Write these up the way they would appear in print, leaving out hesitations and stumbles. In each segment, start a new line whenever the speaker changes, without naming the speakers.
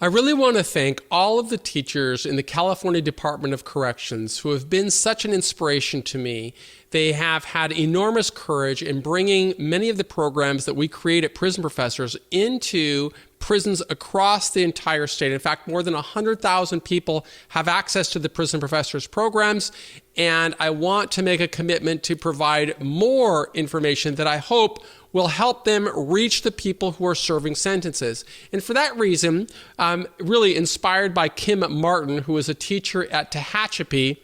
I really want to thank all of the teachers in the California Department of Corrections who have been such an inspiration to me. They have had enormous courage in bringing many of the programs that we create at Prison Professors into prisons across the entire state. In fact, more than 100,000 people have access to the Prison Professors programs, and I want to make a commitment to provide more information that I hope will help them reach the people who are serving sentences. And for that reason, I'm really inspired by Kim Martin, who is a teacher at Tehachapi.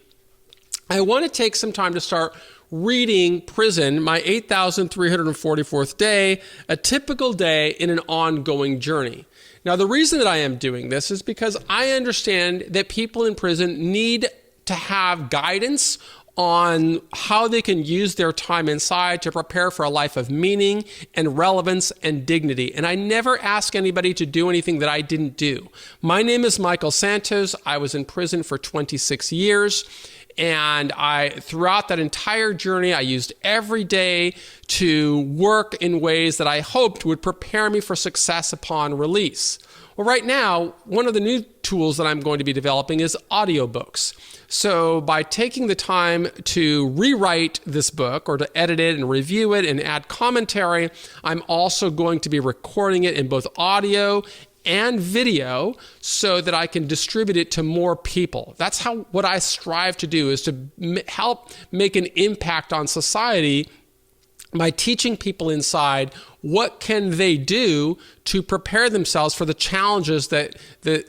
I want to take some time to start reading Prison, my 8,344th day, a typical day in an ongoing journey. Now, the reason that I am doing this is because I understand that people in prison need to have guidance on how they can use their time inside to prepare for a life of meaning and relevance and dignity. And I never ask anybody to do anything that I didn't do. My name is Michael Santos. I was in prison for 26 years. And throughout that entire journey, I used every day to work in ways that I hoped would prepare me for success upon release. Well, right now, one of the new tools that I'm going to be developing is audiobooks. So by taking the time to rewrite this book or to edit it and review it and add commentary, I'm also going to be recording it in both audio and video so that I can distribute it to more people. That's what I strive to do, is to help make an impact on society by teaching people inside what can they do to prepare themselves for the challenges that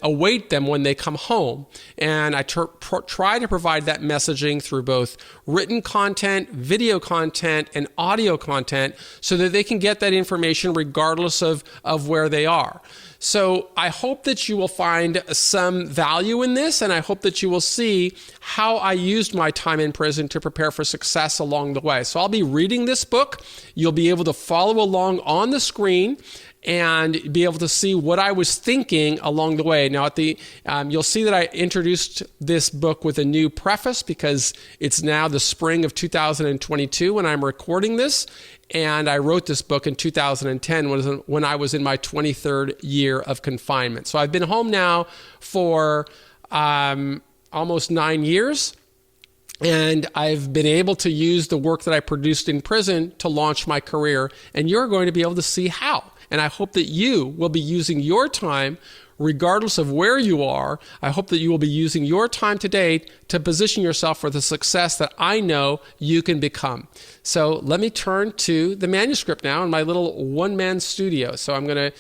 await them when they come home. And I try to provide that messaging through both written content, video content, and audio content so that they can get that information regardless of where they are. So I hope that you will find some value in this, and I hope that you will see how I used my time in prison to prepare for success along the way. So I'll be reading this book. You'll be able to follow along on the screen and be able to see what I was thinking along the way. Now, you'll see that I introduced this book with a new preface because it's now the spring of 2022 when I'm recording this. And I wrote this book in 2010 when I was in my 23rd year of confinement. So I've been home now for almost 9 years. And I've been able to use the work that I produced in prison to launch my career. And you're going to be able to see how. And I hope that you will be using your time, regardless of where you are. I hope that you will be using your time today to position yourself for the success that I know you can become. So let me turn to the manuscript now in my little one-man studio. So I'm going to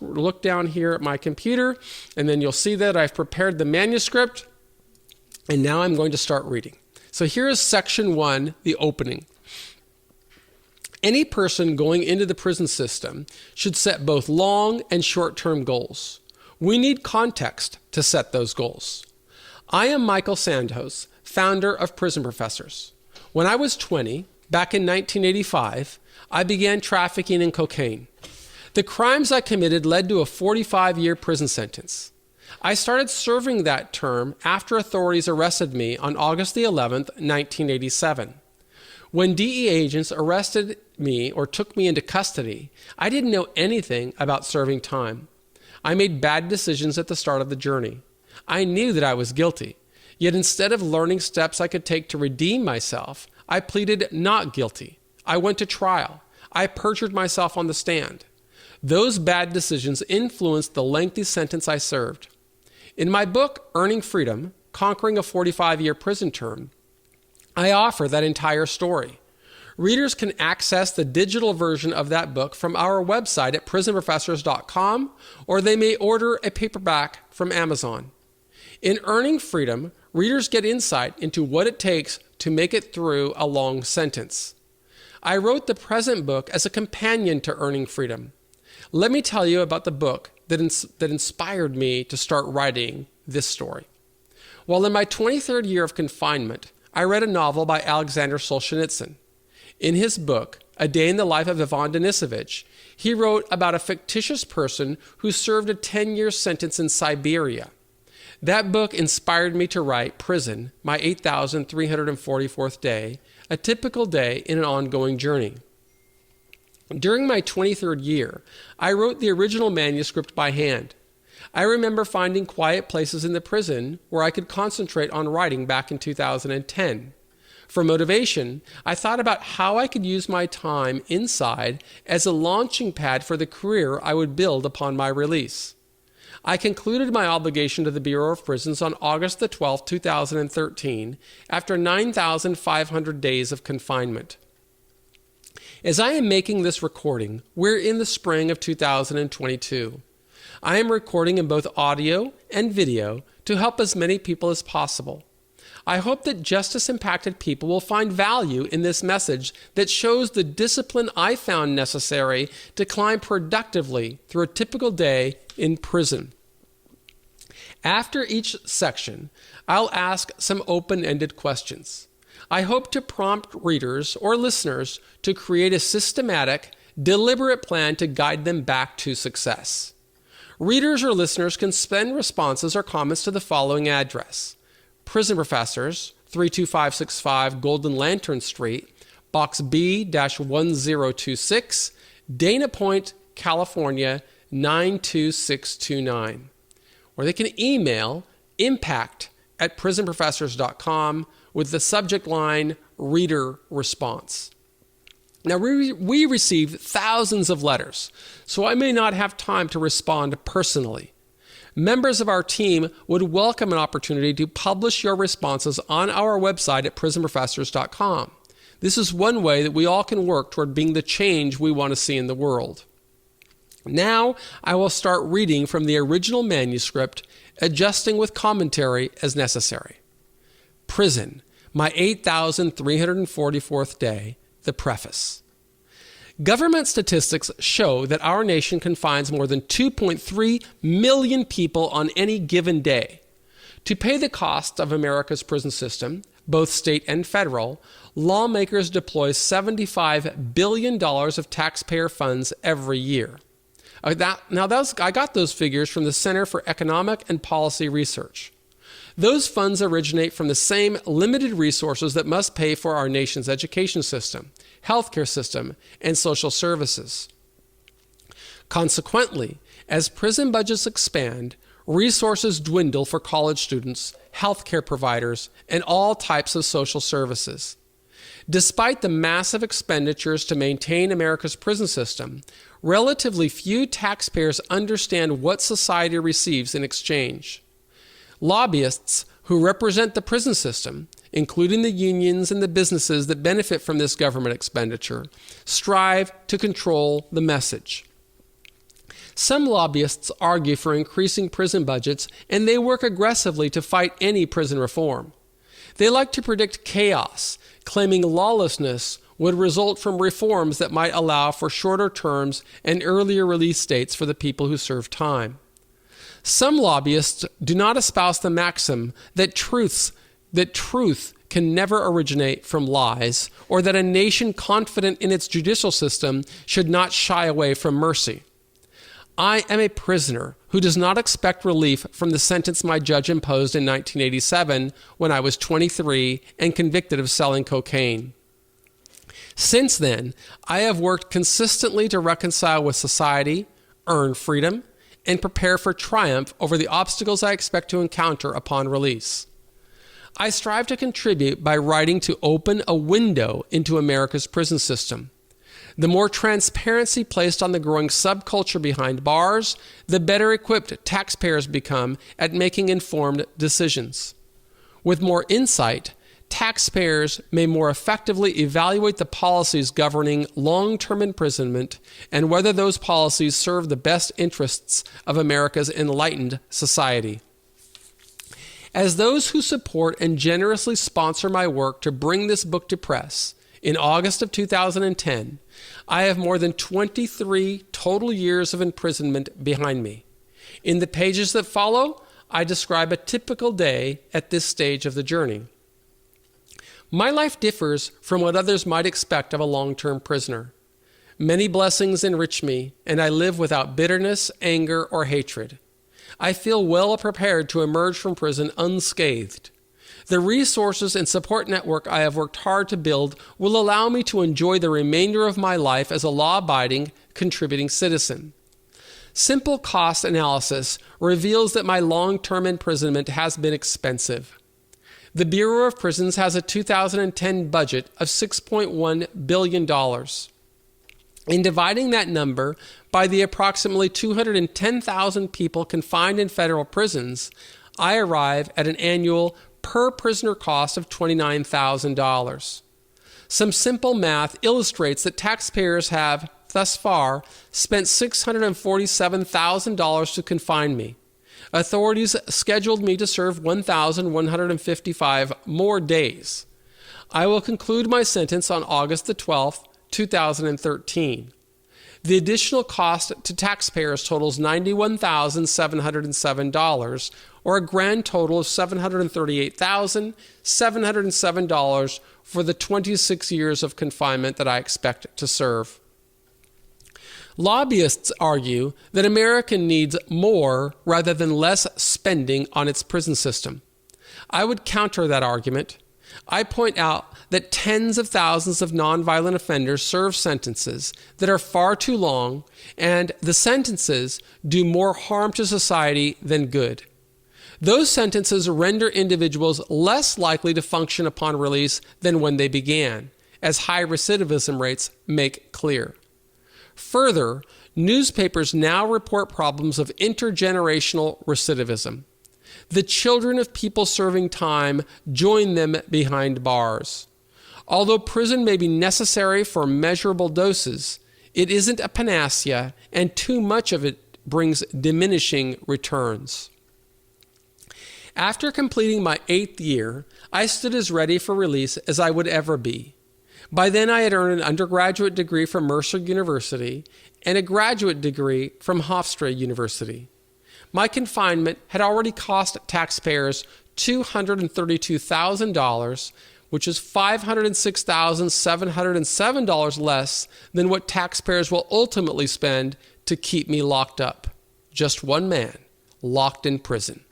look down here at my computer, and then you'll see that I've prepared the manuscript. And now I'm going to start reading. So here is section 1, the opening. Any person going into the prison system should set both long and short-term goals. We need context to set those goals. I am Michael Santos, founder of Prison Professors. When I was 20, back in 1985, I began trafficking in cocaine. The crimes I committed led to a 45-year prison sentence. I started serving that term after authorities arrested me on August the 11th, 1987. When DEA agents arrested me or took me into custody, I didn't know anything about serving time. I made bad decisions at the start of the journey. I knew that I was guilty, yet instead of learning steps I could take to redeem myself, I pleaded not guilty. I went to trial. I perjured myself on the stand. Those bad decisions influenced the lengthy sentence I served. In my book, Earning Freedom, Conquering a 45-Year Prison Term, I offer that entire story. Readers can access the digital version of that book from our website at prisonprofessors.com, or they may order a paperback from Amazon. In Earning Freedom, readers get insight into what it takes to make it through a long sentence. I wrote the present book as a companion to Earning Freedom. Let me tell you about the book that inspired me to start writing this story. While in my 23rd year of confinement, I read a novel by Alexander Solzhenitsyn. In his book, A Day in the Life of Ivan Denisovich, he wrote about a fictitious person who served a 10-year sentence in Siberia. That book inspired me to write Prison, my 8,344th day, a typical day in an ongoing journey. During my 23rd year, I wrote the original manuscript by hand. I remember finding quiet places in the prison where I could concentrate on writing back in 2010. For motivation, I thought about how I could use my time inside as a launching pad for the career I would build upon my release. I concluded my obligation to the Bureau of Prisons on August the 12th, 2013, after 9,500 days of confinement. As I am making this recording, we're in the spring of 2022. I am recording in both audio and video to help as many people as possible. I hope that justice-impacted people will find value in this message that shows the discipline I found necessary to climb productively through a typical day in prison. After each section, I'll ask some open-ended questions. I hope to prompt readers or listeners to create a systematic, deliberate plan to guide them back to success. Readers or listeners can send responses or comments to the following address: Prison Professors, 32565 Golden Lantern Street, Box B-1026, Dana Point, California, 92629. Or they can email impact@prisonprofessors.com with the subject line Reader Response. Now, we received thousands of letters, so I may not have time to respond personally. Members of our team would welcome an opportunity to publish your responses on our website at prisonprofessors.com. This is one way that we all can work toward being the change we want to see in the world. Now, I will start reading from the original manuscript, adjusting with commentary as necessary. Prison, my 8,344th day, the preface. Government statistics show that our nation confines more than 2.3 million people on any given day. To pay the cost of America's prison system, both state and federal, lawmakers deploy $75 billion of taxpayer funds every year. I got those figures from the Center for Economic and Policy Research. Those funds originate from the same limited resources that must pay for our nation's education system, healthcare system, and social services. Consequently, as prison budgets expand, resources dwindle for college students, healthcare providers, and all types of social services. Despite the massive expenditures to maintain America's prison system, relatively few taxpayers understand what society receives in exchange. Lobbyists who represent the prison system, including the unions and the businesses that benefit from this government expenditure, strive to control the message. Some lobbyists argue for increasing prison budgets, and they work aggressively to fight any prison reform. They like to predict chaos, claiming lawlessness would result from reforms that might allow for shorter terms and earlier release dates for the people who serve time. Some lobbyists do not espouse the maxim that truth can never originate from lies, or that a nation confident in its judicial system should not shy away from mercy. I am a prisoner who does not expect relief from the sentence my judge imposed in 1987 when I was 23 and convicted of selling cocaine. Since then, I have worked consistently to reconcile with society, earn freedom, and prepare for triumph over the obstacles I expect to encounter upon release. I strive to contribute by writing to open a window into America's prison system. The more transparency placed on the growing subculture behind bars, the better equipped taxpayers become at making informed decisions. With more insight, taxpayers may more effectively evaluate the policies governing long-term imprisonment and whether those policies serve the best interests of America's enlightened society. As those who support and generously sponsor my work to bring this book to press, in August of 2010, I have more than 23 total years of imprisonment behind me. In the pages that follow, I describe a typical day at this stage of the journey. My life differs from what others might expect of a long-term prisoner. Many blessings enrich me, and I live without bitterness, anger, or hatred. I feel well prepared to emerge from prison unscathed. The resources and support network I have worked hard to build will allow me to enjoy the remainder of my life as a law-abiding, contributing citizen. Simple cost analysis reveals that my long-term imprisonment has been expensive. The Bureau of Prisons has a 2010 budget of $6.1 billion. In dividing that number by the approximately 210,000 people confined in federal prisons, I arrive at an annual per-prisoner cost of $29,000. Some simple math illustrates that taxpayers have, thus far, spent $647,000 to confine me. Authorities scheduled me to serve 1,155 more days. I will conclude my sentence on August the 12th, 2013. The additional cost to taxpayers totals $91,707, or a grand total of $738,707 for the 26 years of confinement that I expect to serve. Lobbyists argue that America needs more rather than less spending on its prison system. I would counter that argument. I point out that tens of thousands of nonviolent offenders serve sentences that are far too long, and the sentences do more harm to society than good. Those sentences render individuals less likely to function upon release than when they began, as high recidivism rates make clear. Further, newspapers now report problems of intergenerational recidivism. The children of people serving time join them behind bars. Although prison may be necessary for measurable doses, it isn't a panacea, and too much of it brings diminishing returns. After completing my 8th year, I stood as ready for release as I would ever be. By then, I had earned an undergraduate degree from Mercer University and a graduate degree from Hofstra University. My confinement had already cost taxpayers $232,000, which is $506,707 less than what taxpayers will ultimately spend to keep me locked up. Just one man, locked in prison.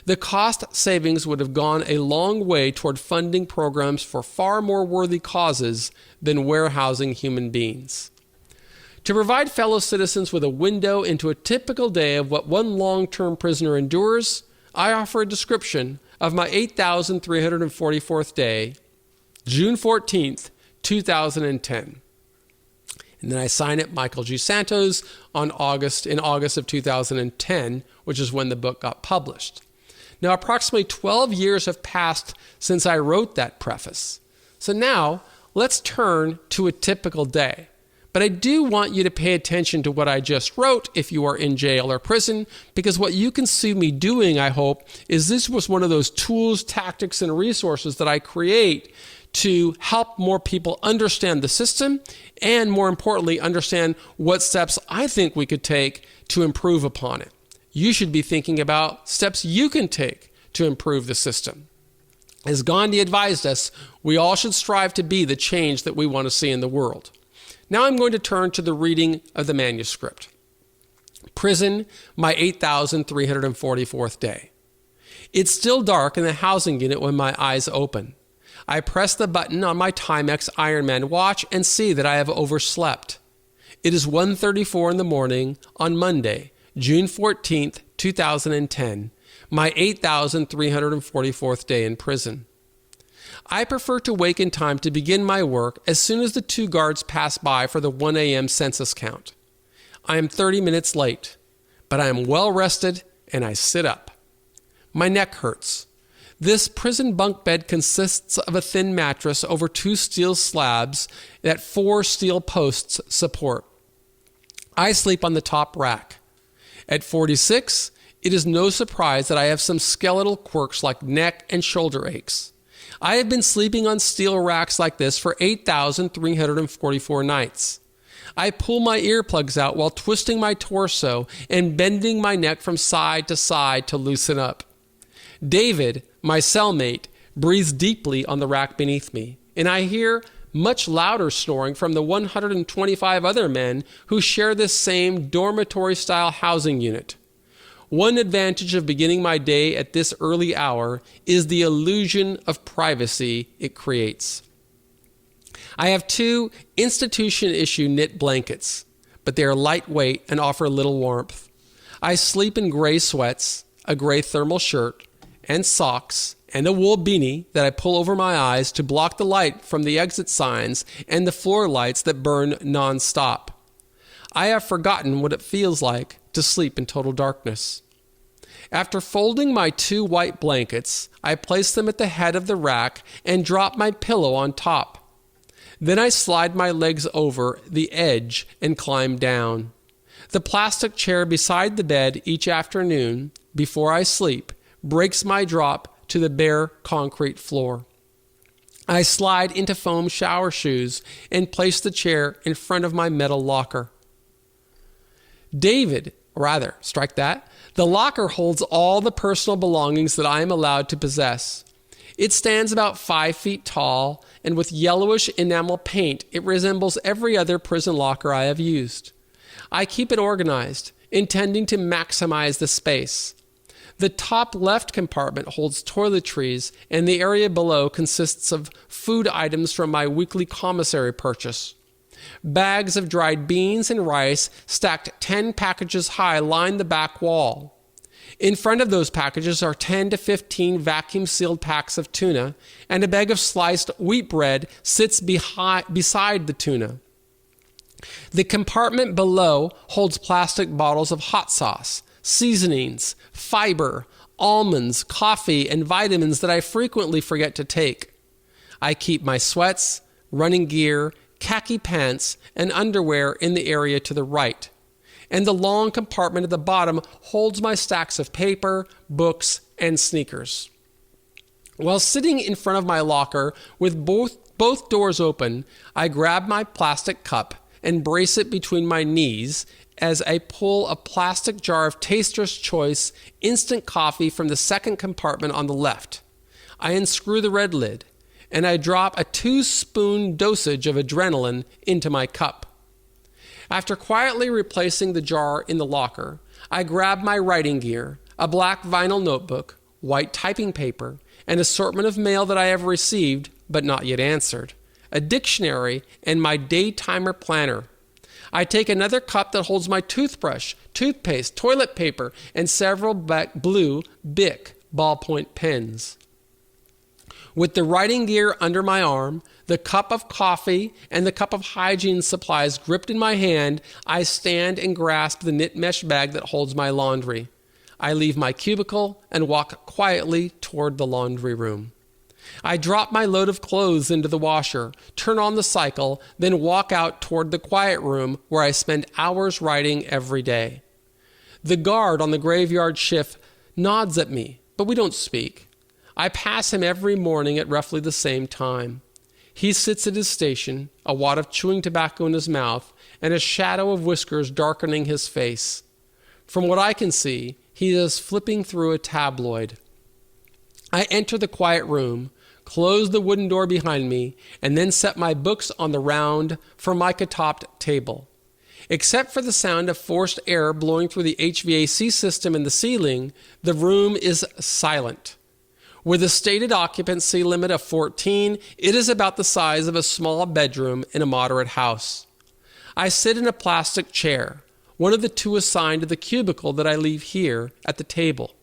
The cost savings would have gone a long way toward funding programs for far more worthy causes than warehousing human beings. To provide fellow citizens with a window into a typical day of what one long-term prisoner endures, I offer a description of my 8,344th day, June 14th, 2010. And then I sign it, Michael G. Santos, in August of 2010, which is when the book got published. Now, approximately 12 years have passed since I wrote that preface. So now, let's turn to a typical day. But I do want you to pay attention to what I just wrote if you are in jail or prison, because what you can see me doing, I hope, is this was one of those tools, tactics, and resources that I create to help more people understand the system and, more importantly, understand what steps I think we could take to improve upon it. You should be thinking about steps you can take to improve the system. As Gandhi advised us, we all should strive to be the change that we want to see in the world. Now I'm going to turn to the reading of the manuscript. Prison, my 8,344th day. It's still dark in the housing unit when my eyes open. I press the button on my Timex Ironman watch and see that I have overslept. It is 1:34 in the morning on Monday, June 14th, 2010, my 8,344th day in prison. I prefer to wake in time to begin my work as soon as the 2 guards pass by for the 1 a.m. census count. I am 30 minutes late, but I am well rested and I sit up. My neck hurts. This prison bunk bed consists of a thin mattress over 2 steel slabs that 4 steel posts support. I sleep on the top rack. At 46, it is no surprise that I have some skeletal quirks like neck and shoulder aches. I have been sleeping on steel racks like this for 8,344 nights. I pull my earplugs out while twisting my torso and bending my neck from side to side to loosen up. David, my cellmate, breathes deeply on the rack beneath me, and I hear much louder snoring from the 125 other men who share this same dormitory-style housing unit. One advantage of beginning my day at this early hour is the illusion of privacy it creates. I have 2 institution-issue knit blankets, but they are lightweight and offer little warmth. I sleep in gray sweats, a gray thermal shirt, and socks, and a wool beanie that I pull over my eyes to block the light from the exit signs and the floor lights that burn nonstop. I have forgotten what it feels like to sleep in total darkness. After folding my 2 white blankets, I place them at the head of the rack and drop my pillow on top. Then I slide my legs over the edge and climb down. The plastic chair beside the bed each afternoon, before I sleep, breaks my drop to the bare concrete floor. I slide into foam shower shoes and place the chair in front of my metal locker. The locker holds all the personal belongings that I am allowed to possess. It stands about 5 feet tall, and with yellowish enamel paint, it resembles every other prison locker I have used. I keep it organized, intending to maximize the space. The top left compartment holds toiletries, and the area below consists of food items from my weekly commissary purchase. Bags of dried beans and rice stacked 10 packages high line the back wall. In front of those packages are 10 to 15 vacuum-sealed packs of tuna, and a bag of sliced wheat bread sits beside the tuna. The compartment below holds plastic bottles of hot sauce, seasonings, fiber, almonds, coffee, and vitamins that I frequently forget to take. I keep my sweats, running gear, khaki pants, and underwear in the area to the right, and the long compartment at the bottom holds my stacks of paper, books, and sneakers. While sitting in front of my locker with both doors open, I grab my plastic cup and brace it between my knees as I pull a plastic jar of Taster's Choice instant coffee from the second compartment on the left. I unscrew the red lid, and I drop a 2-spoon dosage of adrenaline into my cup. After quietly replacing the jar in the locker, I grab my writing gear, a black vinyl notebook, white typing paper, an assortment of mail that I have received but not yet answered, a dictionary, and my day timer planner. I take another cup that holds my toothbrush, toothpaste, toilet paper, and several blue Bic ballpoint pens. With the writing gear under my arm, the cup of coffee, and the cup of hygiene supplies gripped in my hand, I stand and grasp the knit mesh bag that holds my laundry. I leave my cubicle and walk quietly toward the laundry room. I drop my load of clothes into the washer, turn on the cycle, then walk out toward the quiet room where I spend hours writing every day. The guard on the graveyard shift nods at me, but we don't speak. I pass him every morning at roughly the same time. He sits at his station, a wad of chewing tobacco in his mouth, and a shadow of whiskers darkening his face. From what I can see, he is flipping through a tabloid. I enter the quiet room, close the wooden door behind me, and then set my books on the round formica-topped table. Except for the sound of forced air blowing through the HVAC system in the ceiling, the room is silent. With a stated occupancy limit of 14, it is about the size of a small bedroom in a moderate house. I sit in a plastic chair, one of the 2 assigned to the cubicle that I leave here at the table.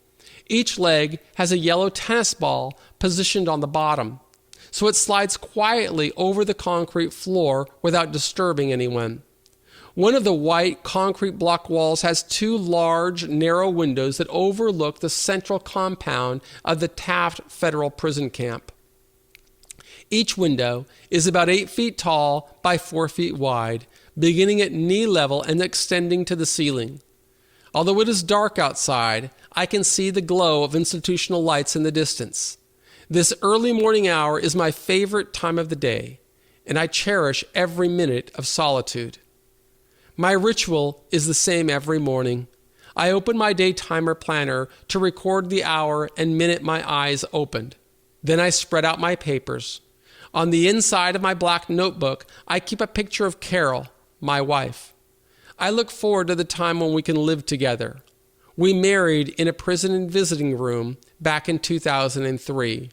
Each leg has a yellow tennis ball positioned on the bottom, so it slides quietly over the concrete floor without disturbing anyone. One of the white concrete block walls has 2 large, narrow windows that overlook the central compound of the Taft Federal Prison Camp. Each window is about 8 feet tall by 4 feet wide, beginning at knee level and extending to the ceiling. Although it is dark outside, I can see the glow of institutional lights in the distance. This early morning hour is my favorite time of the day, and I cherish every minute of solitude. My ritual is the same every morning. I open my day timer planner to record the hour and minute my eyes opened. Then I spread out my papers. On the inside of my black notebook, I keep a picture of Carol, my wife. I look forward to the time when we can live together. We married in a prison and visiting room back in 2003.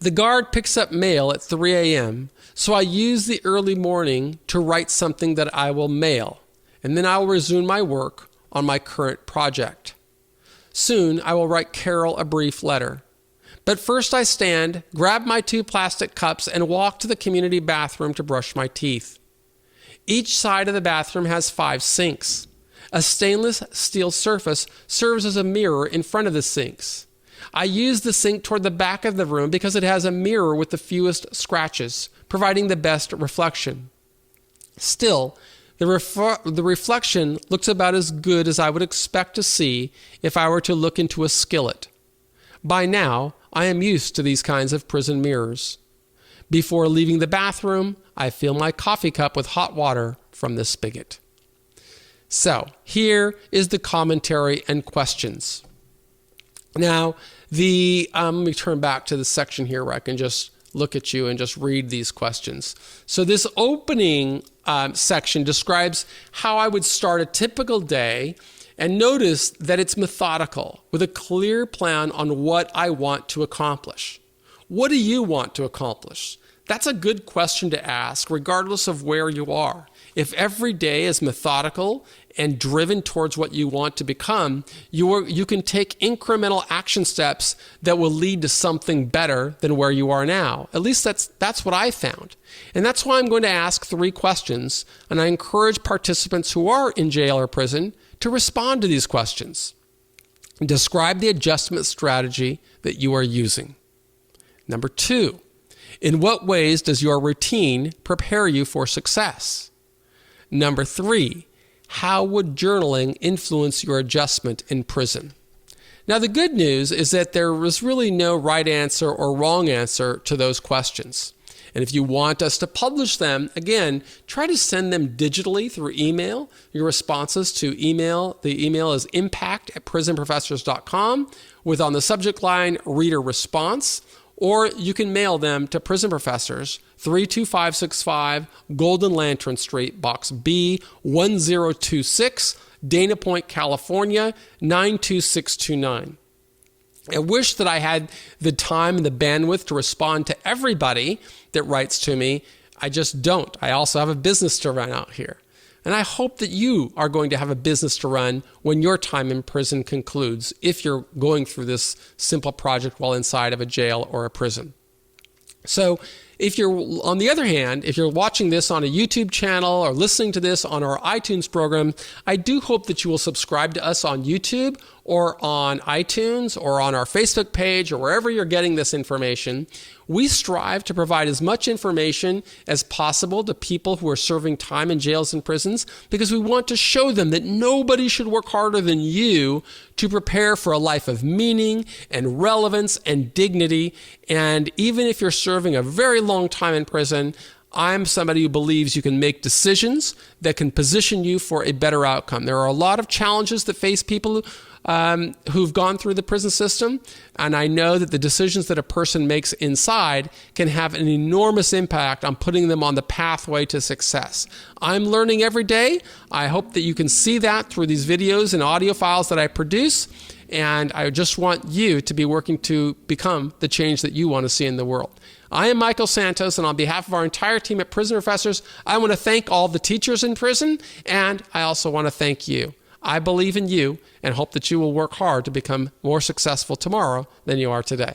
The guard picks up mail at 3 a.m., so I use the early morning to write something that I will mail, and then I will resume my work on my current project. Soon I will write Carol a brief letter. But first I stand, grab my 2 plastic cups, and walk to the community bathroom to brush my teeth. Each side of the bathroom has 5 sinks. A stainless steel surface serves as a mirror in front of the sinks. I use the sink toward the back of the room because it has a mirror with the fewest scratches, providing the best reflection. Still, the reflection looks about as good as I would expect to see if I were to look into a skillet. By now, I am used to these kinds of prison mirrors. Before leaving the bathroom, I fill my coffee cup with hot water from the spigot. So, here is the commentary and questions. Now, let me turn back to the section here where I can just look at you and just read these questions. So this opening section describes how I would start a typical day, and notice that it's methodical with a clear plan on what I want to accomplish. What do you want to accomplish? That's a good question to ask regardless of where you are. If every day is methodical and driven towards what you want to become, you can take incremental action steps that will lead to something better than where you are now. At least that's what I found. And that's why I'm going to ask 3 questions, and I encourage participants who are in jail or prison to respond to these questions. Describe the adjustment strategy that you are using. Number 2, in what ways does your routine prepare you for success? Number 3, how would journaling influence your adjustment in prison? Now, the good news is that there was really no right answer or wrong answer to those questions. And if you want us to publish them, again, try to send them digitally through email. Your responses to email, the email is impact@prisonprofessors.com with on the subject line, reader response. Or you can mail them to Prison Professors, 32565 Golden Lantern Street, Box B, 1026, Dana Point, California, 92629. I wish that I had the time and the bandwidth to respond to everybody that writes to me. I just don't. I also have a business to run out here. And I hope that you are going to have a business to run when your time in prison concludes, if you're going through this simple project while inside of a jail or a prison. So if you're, on the other hand, if you're watching this on a YouTube channel or listening to this on our iTunes program, I do hope that you will subscribe to us on YouTube or on iTunes or on our Facebook page or wherever you're getting this information. We strive to provide as much information as possible to people who are serving time in jails and prisons because we want to show them that nobody should work harder than you to prepare for a life of meaning and relevance and dignity. And even if you're serving a very long time in prison, I'm somebody who believes you can make decisions that can position you for a better outcome. There are a lot of challenges that face people who've gone through the prison system, and I know that the decisions that a person makes inside can have an enormous impact on putting them on the pathway to success. I'm learning every day. I hope that you can see that through these videos and audio files that I produce, and I just want you to be working to become the change that you want to see in the world. I am Michael Santos, and on behalf of our entire team at Prison Professors, I want to thank all the teachers in prison, and I also want to thank you. I believe in you and hope that you will work hard to become more successful tomorrow than you are today.